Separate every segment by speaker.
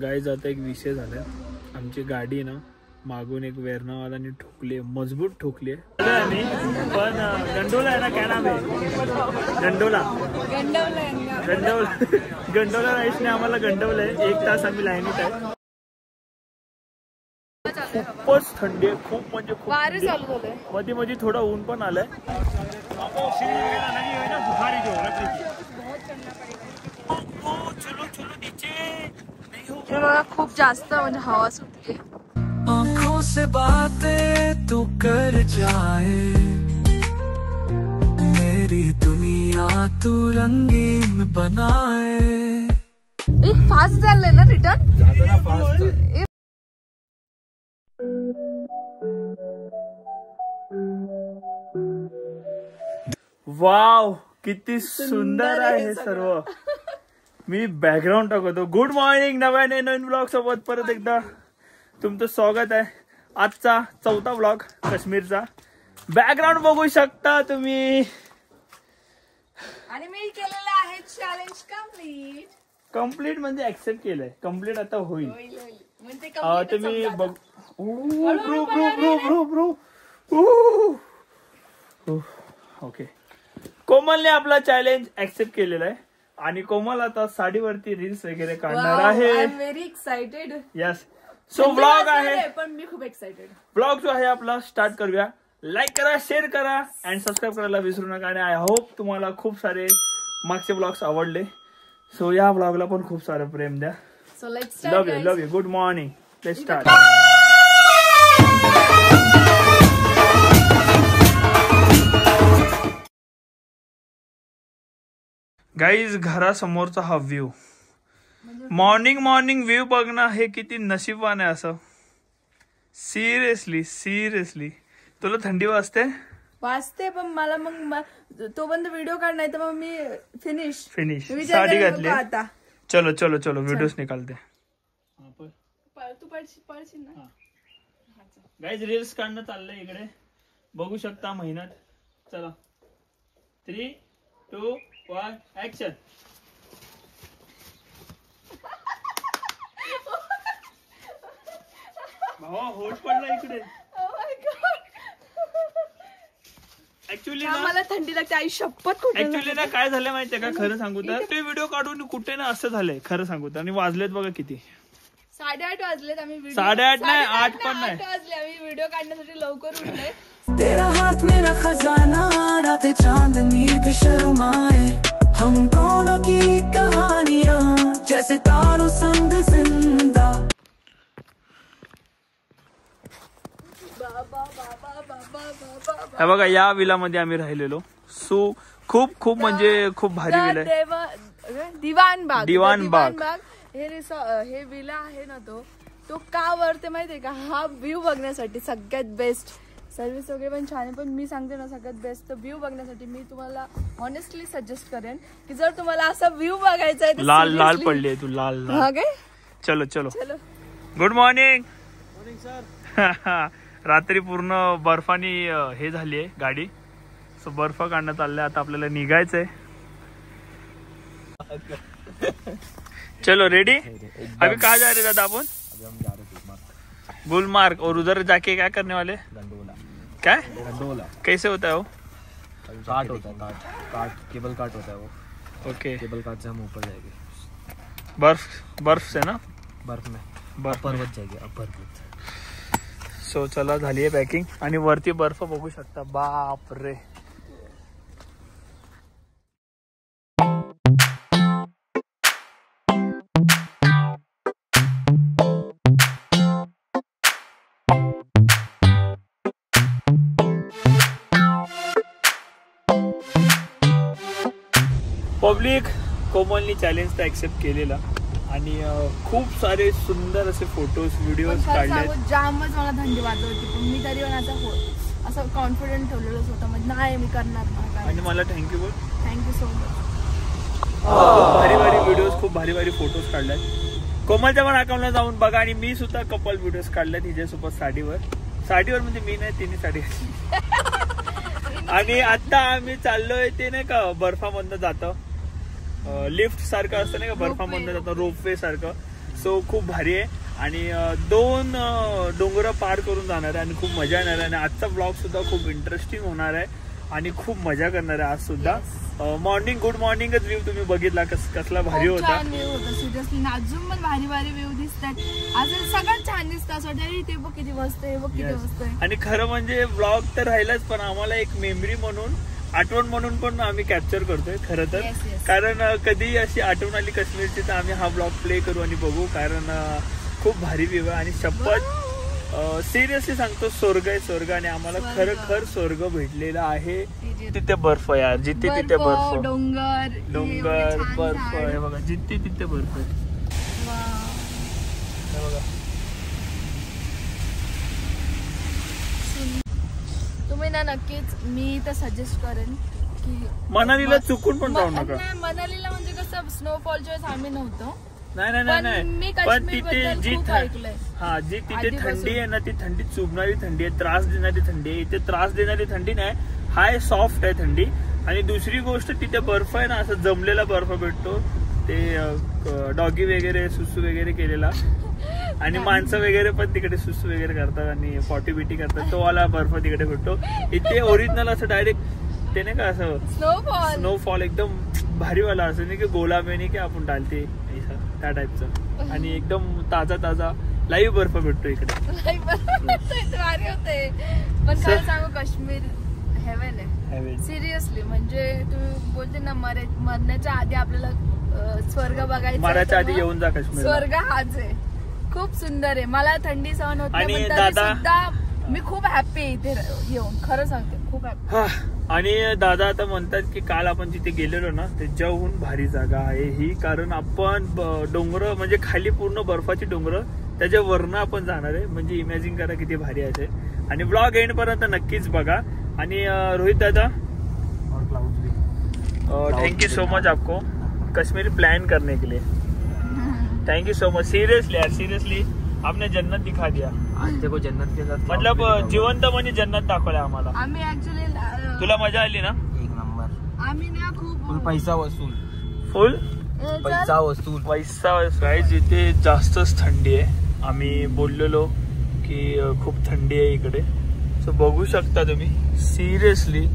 Speaker 1: Guys आता एक विषय झाला, आमची गाडी ना मागून एक वेरणावाल्याने ठोकली, मजबूत ठोकली पण गंडोला आहे ना, काय नाव आहे गंडोला गंडोला राईसने आम्हाला गंडवलंय. 1 तास आम्ही लाईनीत आहे. खूपच थंडी आहे, खूप म्हणजे खूप. मध्ये मध्ये थोडा ऊन पण आलाय.
Speaker 2: खूप जास्त म्हणजे हवा सुटली.
Speaker 3: आँखों से बातें तू कर जाए, मेरी दुनिया तू रंगीन बनाए.
Speaker 2: फास्ट चाललंय ना रिटर्न.
Speaker 1: वाव, किती सुंदर आहे सर्व. मी बॅकग्राऊंड टाकतो. गुड मॉर्निंग, नवीन ब्लॉग सोबत परत एकदा तुमचं स्वागत आहे. आजचा 4था ब्लॉग काश्मीरचा. बॅकग्राऊंड बघू शकता तुम्ही.
Speaker 2: आणि मी केलेलं आहे चॅलेंज
Speaker 1: कम्प्लीट म्हणजे ऍक्सेप्ट केलंय. कम्प्लीट आता होईल. तुम्ही बघ. ओके, कोमलने आपला चॅलेंज ऍक्सेप्ट केलेला आहे आणि कोमल आता साडीवरती रील्स वगैरे काढणार आहे.
Speaker 2: Very excited.
Speaker 1: Yes, so blog आहे,
Speaker 2: पण मी खूप एक्साइटेड.
Speaker 1: ब्लॉग जो आहे आपला स्टार्ट करूया. लाईक करा, शेअर करा आणि सबस्क्राईब करायला विसरू नका. आणि आय होप तुम्हाला खूप सारे मागचे ब्लॉग्स आवडले. सो या ब्लॉगला पण खूप सारं प्रेम द्या.
Speaker 2: So let's start.
Speaker 1: Love you. Good morning. Let's start. Guys, घरासमोरचा हा व्ह्यू, मॉर्निंग व्ह्यू बघणं हे किती नशीबवान आहे असं. सिरियसली तुला थंडी वाजते
Speaker 2: पण मला मग तोपर्यंत व्हिडिओ काढ, नाही तर मग मी फिनिश
Speaker 1: साडी घातली. चलो व्हिडिओज निकालते.
Speaker 2: तू पडशील ना.
Speaker 1: गाईज, रील्स काढणं चाललंय इकडे, बघू शकता मेहनत. चला 3, 2, 1 ऍक्शन. भावा होट पडला इकडे. ऍक्च्युली
Speaker 2: मला थंडी लागते. आई शपथ.
Speaker 1: ऍक्च्युली ना काय झालं माहितीये का, खरं सांगू तर ते व्हिडिओ काढून कुठे ना असं झालंय, खरं सांगू तर. आणि वाजलेत बघा किती,
Speaker 2: 8:30 वाजलेत. आम्ही
Speaker 1: 8:30 नाही, 8 पण नाही.
Speaker 2: 8 वाजले. आम्ही व्हिडिओ काढण्यासाठी लवकर उठलोय.
Speaker 3: तेरा हाथ मेरा खजाना, रातें चांदनी पे शर्माए, हम दोनों की कहानियां जैसे तारों संग जिंदा.
Speaker 1: हे बघा, या विलामध्ये आम्ही राहिलेलो. खूप म्हणजे खूप भारी विला आहे. दिवाण बाग.
Speaker 2: हे विला आहे ना, तो का वरते माहितीये का, हा व्ह्यू बघण्यासाठी. सगळ्यात बेस्ट सर्व्हिस वगैरे पण छान आहे, पण मी सांगते ना सगळ्यात बेस्ट व्ह्यू बघण्यासाठी मी तुम्हाला ऑनेस्टली सजेस्ट करेन की जर तुम्हाला असा व्ह्यू बघायचा आहे.
Speaker 1: लाल पडली आहे तू, लाल. चलो. Good morning sir. रात्री पूर्ण बर्फानी हे झाली आहे गाडी. सो बर्फ काढण्यात चाललंय. आता आपल्याला निघायचंय. चलो रेडी. अभी कहाँ जा रहे दादा अपन? गुलमार्ग. और उधर जाके क्या करने वाले? क्या गंडोला. कैसे होता है वो?
Speaker 4: काट होता है, काट केबल काट होता है वो.
Speaker 1: ओके,
Speaker 4: केबल काट से हम ऊपर जाएंगे.
Speaker 1: बर्फ से ना,
Speaker 4: बर्फ पर्वत जाएंगे. अब पर्वत.
Speaker 1: सो चला, झाली आहे पॅकिंग. आणि वरती बर्फ बघू शकता. बाप रे. पब्लिक, कोमलनी चॅलेंज तर ऍक्सेप्ट केलेला आणि खूप सारे सुंदर असे फोटोज व्हिडिओज काढले.
Speaker 2: जामच मला थंडी वाजत होती, पण मी तरी पण असं कॉन्फिडंट ठेवलेलं स्वतःमध्ये, नाही मी करणार.
Speaker 1: आणि मला थँक्यू
Speaker 2: सो मच.
Speaker 1: खूप भारी व्हिडिओज, खूप भारी फोटोज काढल्यात. कोमलच्या पण अकाउंटला जाऊन बघा. आणि मी सुद्धा कपल व्हिडिओज काढल्यात तिच्यासोबत साडीवर म्हणजे मी नाही, तिने साडी. आणि आता आम्ही चाललोय ते नाही का बर्फामधनं जातं, लिफ्ट सारखं असतं नाही का, बर्फामधनं जातं रोपवे सारखं. सो खूप भारी आहे आणि 2 डोंगर पार करून जाणार आहे आणि खूप मजा येणार आहे. आणि आजचा ब्लॉग सुद्धा खूप इंटरेस्टिंग होणार आहे आणि खूप मजा करणार आहे आज सुद्धा. मॉर्निंग गुड मॉर्निंगच व्ह्यू तुम्ही बघितला कसला भारी होता.
Speaker 2: सिरियसली अजून पण भारी भारी व्ह्यू दिसतात. असं सगळं छान दिसतं. असं वाटतं ते बघ किती मस्त आहे, बघ किती मस्त आहे.
Speaker 1: आणि खरं म्हणजे ब्लॉग तर राहिलाच पण आम्हाला एक मेमरी म्हणून आठवण म्हणून पण आम्ही कॅप्चर करतोय खरं तर. कारण कधी अशी आठवण आली काश्मीरची तर आम्ही हा ब्लॉग प्ले करू आणि बघू. कारण खूप भारी व्ह्यू आहे आणि शपथ सिरियसली सांगतो स्वर्ग आहे स्वर्ग. आणि आम्हाला खरं स्वर्ग भेटलेला आहे. तिथे बर्फ यार, जिथे तिथे बर्फ,
Speaker 2: डोंगर
Speaker 1: बर्फ आहे बघा, जिथे तिथे बर्फ आहे बघा.
Speaker 2: तुम्ही ना नक्कीच मी तर सजेस्ट करेन की
Speaker 1: मनालीला चुकून पण जाऊ नका.
Speaker 2: मनालीला म्हणजे कसं स्नोफॉलच्या वेळेस आम्ही नव्हतो.
Speaker 1: नाही पण तिथे जी जी तिथे थंडी आहे ना ती थंडी चुभणारी थंडी आहे, त्रास देणारी थंडी आहे. इथे त्रास देणारी थंडी नाही, हाय सॉफ्ट आहे थंडी. आणि दुसरी गोष्ट तिथे बर्फ आहे ना, असं जमलेला बर्फ भेटतो. ते डॉगी वगैरे सुसू वगैरे केलेला आणि माणसं वगैरे पण तिकडे सुसू वगैरे करतात आणि पॉटी बिटी करतात, तो वाला बर्फ तिकडे भेटतो. इथे ओरिजिनल असं डायरेक्ट ते नाही का असं स्नोफॉल एकदम भारीवाला, असं नाही की गोलामे नाही की आपण डालते त्या टाईपचं. आणि एकदम ताजा लाईव्ह बर्फ भेटतो इकडे.
Speaker 2: भारी होते. पण काय सांगू, काश्मीर हेवन आहे सिरियसली. म्हणजे तू बोलते ना मरण्याच्या आधी आपल्याला स्वर्ग बघायचं,
Speaker 1: मराच्या आधी येऊन जा काश्मीर.
Speaker 2: स्वर्ग हाच आहे, खूप सुंदर आहे. मला थंडी सहन होत
Speaker 1: आणि
Speaker 2: नाही सुद्धा मी खूप हॅपी आहे इथे येऊन, खरं सांगते खूप हॅपी.
Speaker 1: आणि दादा आता म्हणतात की काल आपण जिथे गेलेलो ना त्याच्याहून भारी जागा आहे ही. कारण आपण डोंगर म्हणजे खाली पूर्ण बर्फाची डोंगर, त्याच्या वरनं आपण जाणार आहे. म्हणजे इमॅजिन करा किती भारी आहे. आणि ब्लॉग एंड पर्यंत नक्कीच बघा. आणि रोहित दादा थैंक यू सो मच आपको कश्मीर प्लान करने के लिए. Thank you so much seriously यार, सीरियसली आपने जन्नत दिखा दिया.
Speaker 4: देखो जन्नत के साथ
Speaker 1: मतलब जिवंत म्हणजे जन्नत दाखवलं आम्हाला.
Speaker 2: आम्ही ऍक्च्युली
Speaker 1: तुला मजा आली ना?
Speaker 4: एक नंबर.
Speaker 2: आम्ही ना खूप
Speaker 4: फुल पैसा वसूल,
Speaker 1: फुल
Speaker 4: पैसा वसूल.
Speaker 1: जिथे जास्तच थंडी आहे. आम्ही बोललेलो की खूप थंडी आहे इकडे. सो बघू शकता तुम्ही सिरियसली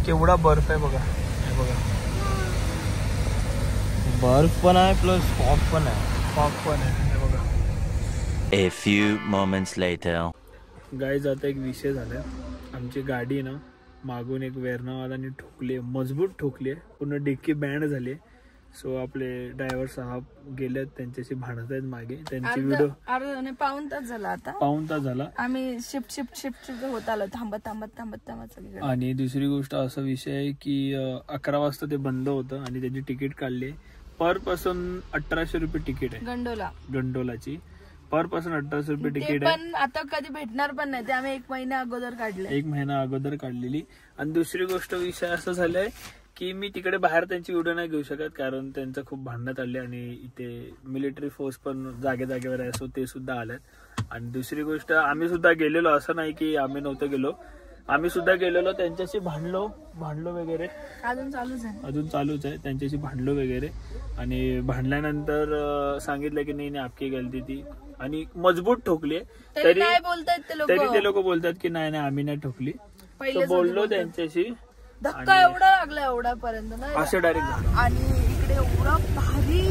Speaker 1: केवढा बर्फ आहे बघा.
Speaker 4: बर्फ पण आहे प्लस फॉग पण आहे.
Speaker 1: बघा.
Speaker 5: A few moments later.
Speaker 1: Guys आता एक विषय झालाय. आमची गाडी ना मागून एक वेरणावालाने ठोकली, मजबूत ठोकली, पूर्ण डिक्की बँड झाली. सो आपले ड्रायव्हर साहेब गेलेत, त्यांच्याशी भांडत आहेत मागे. त्यांची व्हिडिओ
Speaker 2: पाऊण तास झाला आता,
Speaker 1: पाऊण तास झाला.
Speaker 2: आम्ही शिफ्ट होत आलो थांबत सगळीकडे.
Speaker 1: आणि दुसरी गोष्ट असा विषय आहे की 11 वाजता ते बंद होतं आणि त्याची तिकीट काढली. पर पर्सन 1800 रुपये तिकीट आहे गंडोलाची. पर पर्सन 1800 रुपये तिकीट आहे.
Speaker 2: पण आता कधी भेटणार पण नाही, ते आम्ही 1 महिना अगोदर काढलेली. आणि दुसरी गोष्ट विषय असं झालाय की मी तिकडे बाहेर त्यांची व्हिडिओ नाही घेऊ शकत कारण त्यांचं खूप भांडणं चालले आणि इथे मिलिटरी फोर्स पण जागेवर आहे. सो ते सुद्धा आल्यात. आणि दुसरी गोष्ट आम्ही सुद्धा गेलेलो, असं नाही की आम्ही नव्हतं गेलो, आम्ही सुद्धा गेलेलो. त्यांच्याशी भांडलो वगैरे, अजून
Speaker 1: चालूच आहे. त्यांच्याशी भांडलो वगैरे आणि भांडल्यानंतर सांगितलं की नाही आपकी गलती थी आणि मजबूत ठोकली. तरी ते लोक बोलतात की नाही आम्ही नाही ठोकली. बोललो त्यांच्याशी,
Speaker 2: धक्का एवढा लागला एवढ्यापर्यंत ना
Speaker 1: असं डायरेक्ट झालं.
Speaker 2: आणि इकडे एवढं भारी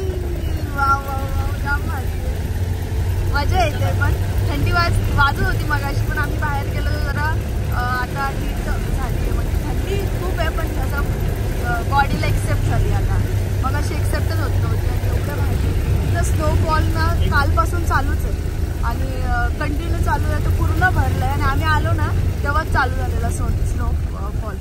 Speaker 2: जाम भारी मजा येते. पण थंडी वाजत होती मगाशी, पण आम्ही बाहेर गेलो जरा आता हीट झाली. म्हणजे थंडी खूप आहे पण असं बॉडीला एक्सेप्ट झाली आता. मग अशी एक्सेप्टच होत नव्हती. एवढं भारी तर स्नोफॉल ना कालपासून चालूच आहे आणि कंटिन्यू चालू आहे. तर पूर्ण भरलंय आणि आम्ही आलो ना तेव्हाच चालू झालेला स्नोफॉल.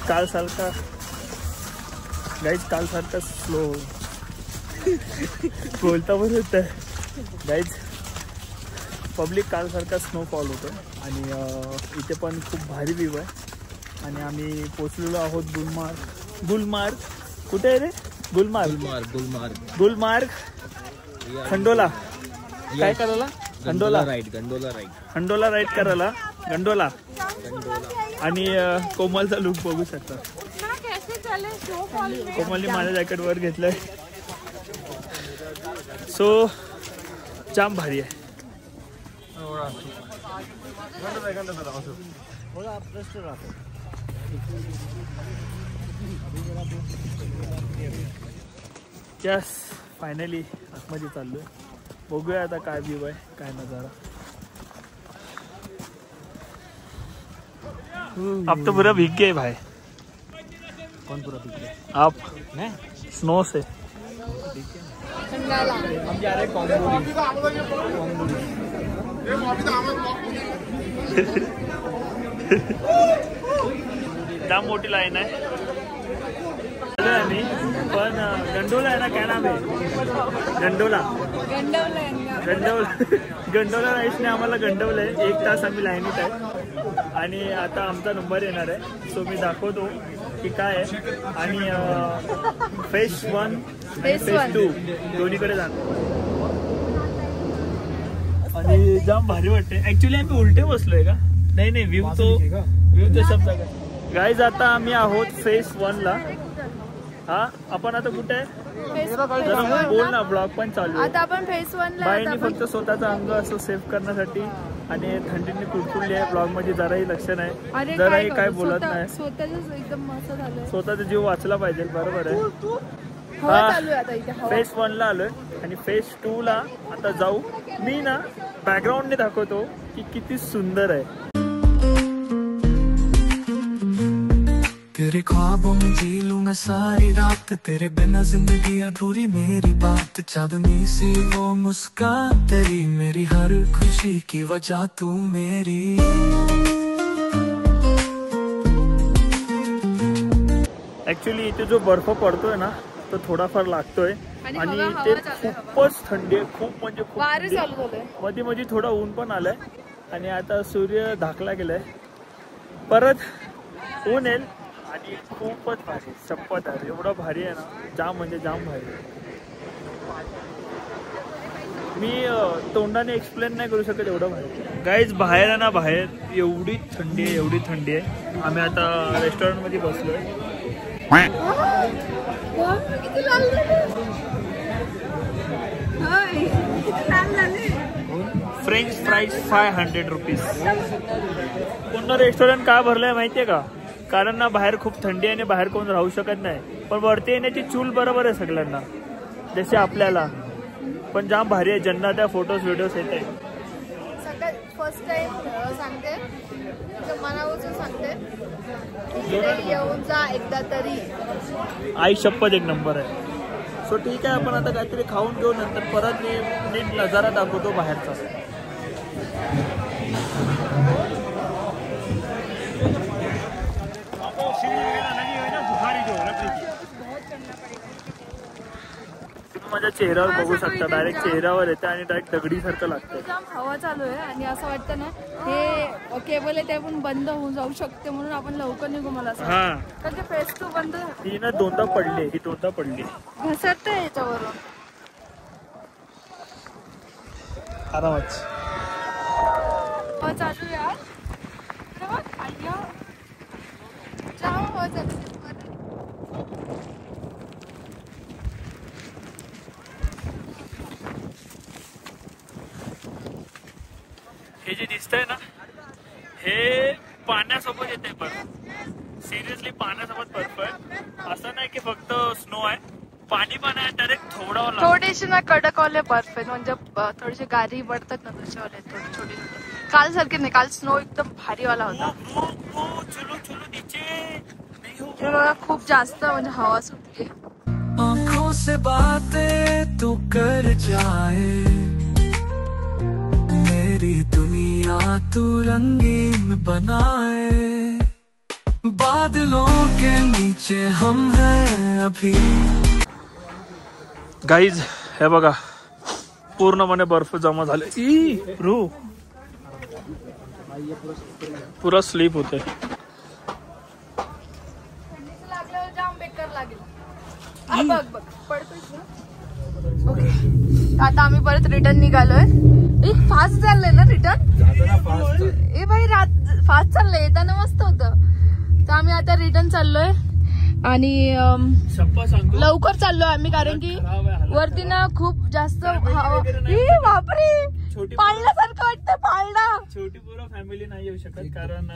Speaker 1: काल सारखा स्लो बोलता पण होत. गाईज पब्लिक काल सारखा स्नोफॉल होतो. आणि इथे पण खूप भारी व्ह्यू आहे. आणि आम्ही पोचलेलो आहोत गुलमार्ग. कुठे आहे रे? गुलमार्ग खंडोला. काय करायला? गंडोला राईड करायला. गंडोला. आणि कोमलचा लुक बघू शकता. कोमलने माझ्या जॅकेट वर घेतलंय. सो जाम भारी आहे. यस फायनली आतमध्ये चाललोय. बघूया आता काय व्ह्यू आहे, काय नजारा. अब तो पूरा भीग गए भाई. कौन पूरा भीग गए? आप स्नो से. हम जा रहे जाम मोठी लाईन आहे. पण गंडोला आहे ना, काय नाव आहे? गंडोला राईसने आम्हाला गंडवलंय. 1 तास आम्ही लाईनीत आहे. आणि आता आमचा नंबर येणार आहे. सो मी दाखवतो की काय आहे. आणि फेज 1 फेज 2 दोन्हीकडे जाणार. आणि जाम भारी वाटते. ऍक्च्युली आम्ही उलटे बसलोय का? नाही व्ह्यू तो शब्द. गाईज आता आम्ही आहोत फेज 1 ला. हा आपण आता कुठे आहे? बोल ना. ब्लॉग पण चालू आहे.
Speaker 2: आता आपण फेज 1 ला.
Speaker 1: बाईंनी फक्त स्वतःचा अंग असं सेव्ह करण्यासाठी आणि थंडीने कुडकुडली आहे. ब्लॉग मध्ये जराही लक्ष नाही, जराही काय बोलत नाही. स्वतःचा जीव वाचला पाहिजे. बरोबर आहे. फेज 1 ला आलोय आणि फेज 2 ला आता जाऊ. मी ना बॅकग्राऊंडने दाखवतो की किती सुंदर आहे.
Speaker 3: तेरे ख्वाबों में जी लूंगा सारी रात, तेरे बिना जिंदगी अधूरी मेरी बात. चांदनी सी वो मुस्कान तेरी, मेरी हर खुशी की वजह तू मेरी.
Speaker 1: ऍक्च्युली इथे जो बर्फ पडतोय ना तो थोडाफार लागतोय. आणि ते खूपच थंडी आहे. खूप म्हणजे खूप. मध्ये थोडा ऊन पण आलाय. आणि आता सूर्य धाकला गेलाय. परत ऊन येईल. आणि खूपच भारी. शपथ आहे एवढं भारी आहे ना. जाम म्हणजे जाम भारी. मी तोंडाने एक्सप्लेन नाही करू शकत एवढं भारी. गाईज बाहेर आहे ना, बाहेर एवढी थंडी आहे. आम्ही आता रेस्टॉरंट मध्ये बसलोय. French fries 500 rupees. पूर्ण रेस्टॉरंट का भरलंय माहितीये का? कारण ना बाहेर खूप थंडी आहे आणि बाहेर कोण राहू शकत नाही. पण वरती येण्याची चूल बरोबर आहे सगळ्यांना, जसे आपल्याला. पण जाम भारी आहे. ज्यांना त्या फोटोज व्हिडिओज येत आहे.
Speaker 2: फर्स्ट टाइम सांगते, मनापासून सांगते, येऊन जा एकदा तरी.
Speaker 1: आई शपथ एक नंबर आहे. सो ठीक आहे, आपण आता काहीतरी खाऊन घेऊ. नंतर परत मी नीट नजारा दाखवतो बाहेरचा. माझ्या चेहऱ्यावर बघू शकता. डायरेक्ट चेहऱ्यावर येते आणि डायरेक्ट दगडी सारखं लागतं.
Speaker 2: हवा चालू आहे आणि असं वाटतं ना हे केबल आहे ते पण बंद होऊन जाऊ शकते, म्हणून आपण लवकर निघू. मला कारण ते फेज 2 बंद.
Speaker 1: ही ना दोनदा पडली.
Speaker 2: घसरत आहे याच्यावरून.
Speaker 1: आरामच
Speaker 2: हवा चालू यार. जाम हवा चालू.
Speaker 1: हे जे दिसतंय ना हे पाण्यासोबत येते बर्फ. सिरियसली पाण्यासोबत बर्फ आहे. असं नाही की फक्त स्नो आहे, पाणी पण आहे. डायरेक्ट
Speaker 2: थोडीशी ना कडकवाले बर्फ आहे. म्हणजे थोडीशी गारी पडतात ना तशावाले छोटी. काल सारखे नाही. काल स्नो एकदम भारीवाला होता. खूप जास्त म्हणजे हवा सुटली.
Speaker 3: आँखों से बातें तू कर जाए, मेरी दुनिया तू रंगीन बनाए. बादलों के नीचे हम हैं अभी.
Speaker 1: गाईज हे बघा पूर्णपणे बर्फ जमा झाले. पुरा स्लीप होते.
Speaker 2: लागल्यावर जाम बेकार लागेल. बघ बघ पडतोयस ना. ओके आता आम्ही परत रिटर्न निघालोय. फास्ट चाललंय ना रिटर्न. ए भाई फास्ट चाललंय. येताना मस्त होतं. तर आम्ही आता रिटर्न चाललोय आणि लवकर चाललोय आम्ही कारण की वरती ना खूप जास्त बापरे पाळण्यासारखं वाटतं. पाळणा
Speaker 1: छोटी पूर्ण फॅमिली नाही येऊ शकत कारण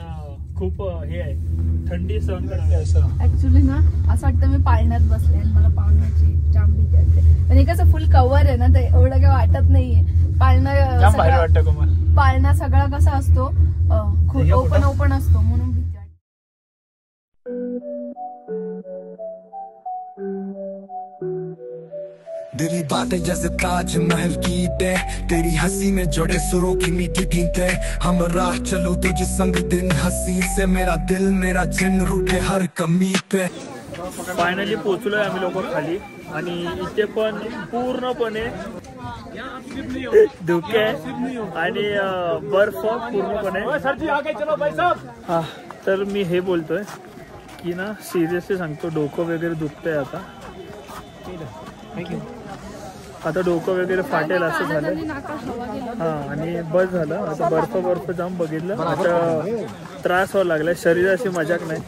Speaker 1: खूप हे आहे थंडी सहन करते. असं
Speaker 2: ऍक्च्युली ना असं वाटतं मी पाळण्यात बसले आणि मला पाळण्याची जाम भीती वाटते. पण हे कसं फुल कव्हर आहे ना तर एवढं काही वाटत नाहीये. पाळणा सगळा कसा असतो ओपन असतो म्हणून भीती वाटते.
Speaker 3: तेरी बातें जैसे ताजमहल की ईंटें, तेरी हंसी में जोड़े सुरों की मीठी गीतें. हम राह चलो तुझे संग दिन हंसी से, मेरा दिल मेरा जिन रूठे हर कमी पे.
Speaker 1: फायनली पोहोचलोय आम्ही लोक खाली आणि इथे पण पूर्णपणे धुके आणि बर्फ पूर्णपणे. हा तर मी हे बोलतोय की ना सिरियसली सांगतो डोकं वगैरे दुखतंय आता डोकं वगैरे फाटेल असं झालं. हा आणि बस झालं आता. बर्फ जाम बघितलं आता त्रास व्हायला लागलाय. शरीराची मजाक नाही.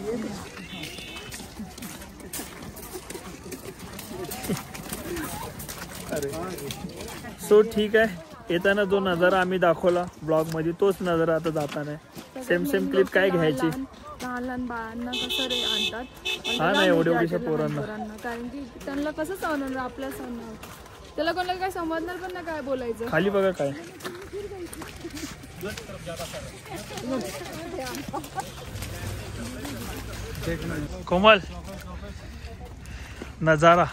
Speaker 1: सो ठीक आहे. येताना जो नजारा आम्ही दाखवला ब्लॉग मध्ये तोच नजारा आता जाताना सेम क्लिप काय घ्यायची.
Speaker 2: लहान बाळांना कसं रे आणतात.
Speaker 1: हा नाही एवढ्या पोरांना
Speaker 2: कारण की त्यांना कसं सहन आपल्या सहन त्याला कोणाला काय समजणार पण ना काय बोलायचं.
Speaker 1: खाली बघा काय कोमल नजारा.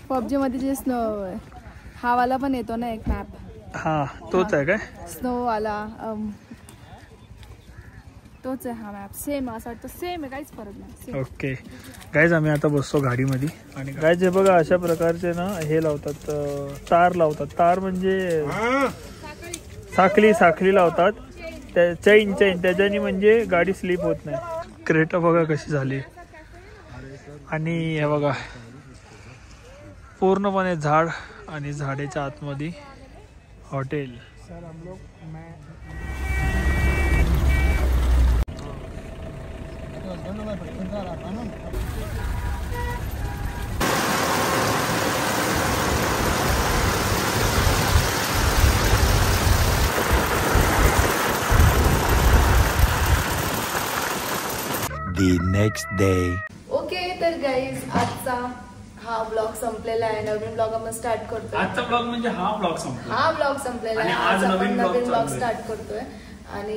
Speaker 2: पबजी मध्ये जे स्नो हा वाला पण येतो ना एक मॅप.
Speaker 1: हा तोच आहे काय
Speaker 2: स्नो वाला तोच आहे हा मॅप. सेम असं वाटतं सेम आहे काहीच फरक नाही.
Speaker 1: ओके गाईज आम्ही आता बसतो गाडीमध्ये आणि गाईज हे बघा अशा प्रकारचे ना हे लावतात तार लावतात. तार म्हणजे साखली लावतात. चैन त्याच्यानी म्हणजे गाडी स्लिप होत नाही. क्रेटा बघा कशी झाली आणि हे बघा पूर्णपणे झाड आणि झाडाच्या आतमध्ये hotel.
Speaker 5: The next day.
Speaker 2: Okay तर गाईज आजचा हा ब्लॉग संपलेला आहे. नवीन ब्लॉग आपण स्टार्ट करतोय.
Speaker 1: आजचा ब्लॉग म्हणजे हा ब्लॉग
Speaker 2: संपलेला आहे. आज आपण नवीन ब्लॉग स्टार्ट करतोय आणि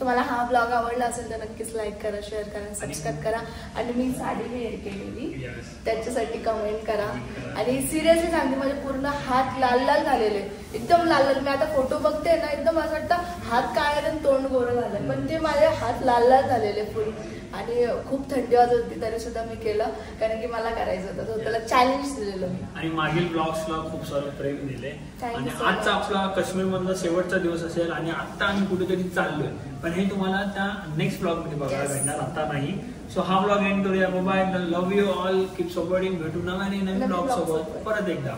Speaker 2: तुम्हाला हा ब्लॉग आवडला असेल तर नक्कीच लाईक करा, शेअर करा, सबस्क्राईब करा. आणि मी साडी वेअर केलेली त्याच्यासाठी कमेंट करा. आणि सिरियसली सांगते माझे पूर्ण हात लाल झालेले एकदम लाल. मी आता फोटो बघते ना एकदम असं वाटतं हात काळे आणि तोंड गोरं झालं पण ते माझे हात लाल झालेले फुल. आणि खूप थंडी वाजत होती तरी सुद्धा मी केलं कारण की मला करायचं होतं. त्याला चॅलेंज दिलेलं मी.
Speaker 1: आणि मागील ब्लॉग्सला खूप सारं प्रेम दिले. आणि आजचा आपला काश्मीर मधला शेवटचा दिवस असेल आणि आता आम्ही कुठेतरी चाललोय पण हे तुम्हाला त्या नेक्स्ट ब्लॉग मध्ये बघायला भेटणार आता नाही. सो हा ब्लॉग एंड करूया. Bye. Love you all. Keep supporting. भेटू नव्याने नवीन ब्लॉग सोबत परत एकदा.